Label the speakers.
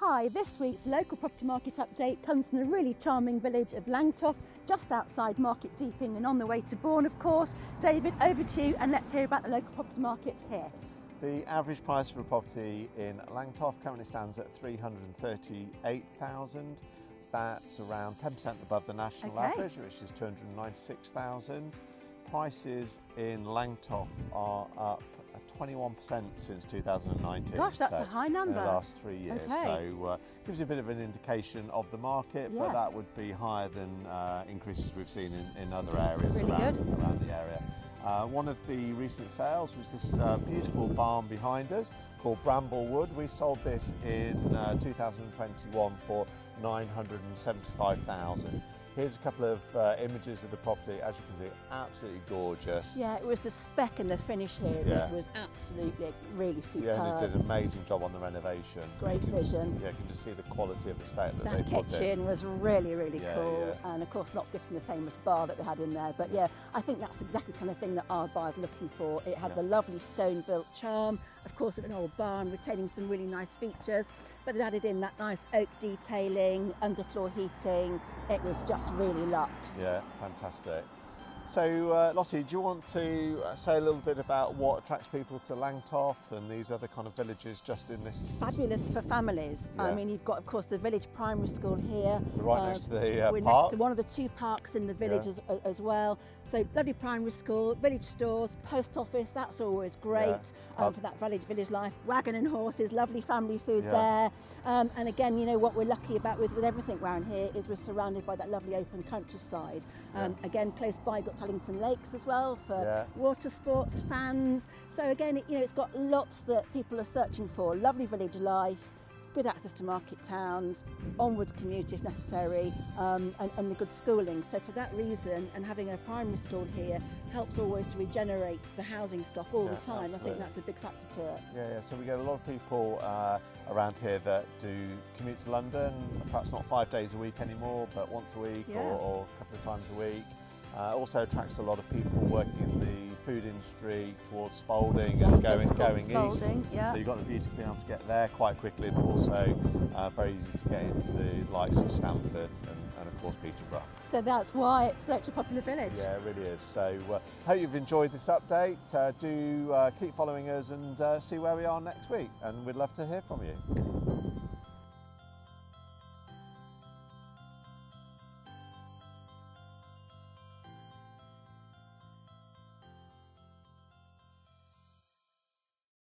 Speaker 1: Hi, this week's local property market update comes from the really charming village of Langtoft, just outside Market Deeping and on the way to Bourne, of course. David, over to you and let's hear about the local property market here.
Speaker 2: The average price for a property in Langtoft currently stands at $338,000. That's around 10% above the national average, which is $296,000. Prices in Langtoft are up 21% since 2019.
Speaker 1: Gosh, that's a high number.
Speaker 2: In the last 3 years.
Speaker 1: Okay.
Speaker 2: So gives you a bit of an indication of the market,
Speaker 1: Yeah.
Speaker 2: but that would be higher than increases we've seen in other areas
Speaker 1: Really
Speaker 2: around
Speaker 1: good.
Speaker 2: the area. One of the recent sales was this beautiful barn behind us called Bramblewood. We sold this in 2021 for $975,000. Here's a couple of images of the property. As you can see, absolutely gorgeous.
Speaker 1: Yeah, it was the spec and the finish here that was absolutely really superb.
Speaker 2: Yeah, and they did an amazing job on the renovation.
Speaker 1: Great vision.
Speaker 2: Yeah, you can just see the quality of the spec that
Speaker 1: That
Speaker 2: they put in.
Speaker 1: kitchen was really, really cool.
Speaker 2: Yeah.
Speaker 1: And of course, not forgetting the famous bar that we had in there. But yeah, I think that's exactly the kind of thing that our buyers are looking for. It had the lovely stone-built charm, of course, of an old barn, retaining some really nice features, but it added in that nice oak detailing, underfloor heating. It was just really luxe.
Speaker 2: Yeah, fantastic. So, Lottie, do you want to say a little bit about what attracts people to Langtoft and these other kind of villages just in this?
Speaker 1: Fabulous for families.
Speaker 2: Yeah.
Speaker 1: I mean, you've got, of course, the village primary school here.
Speaker 2: We're right next to the
Speaker 1: we're
Speaker 2: park.
Speaker 1: next to one of the two parks in the village as well. So, lovely primary school, village stores, post office, that's always great for that village life. Wagon and horses, lovely family food there. And again, you know, what we're lucky about with everything around here is we're surrounded by that lovely open countryside. Again, close by, got Tullington Lakes as well for water sports fans. So again, it's got lots that people are searching for. Lovely village life, good access to market towns, onwards commute if necessary, and the good schooling. So for that reason, and having a primary school here helps always to regenerate the housing stock all the time.
Speaker 2: Absolutely.
Speaker 1: I think that's a big factor to it.
Speaker 2: Yeah, so we get a lot of people around here that do commute to London, perhaps not 5 days a week anymore, but once a week or a couple of times a week. Also attracts a lot of people working in the food industry towards Spalding and going east. So you've got the beauty of being able to get there quite quickly, but also very easy to get into the likes of Stamford and of course Peterborough.
Speaker 1: So that's why it's such a popular village.
Speaker 2: Yeah, it really is. So hope you've enjoyed this update. Do keep following us and see where we are next week, and we'd love to hear from you.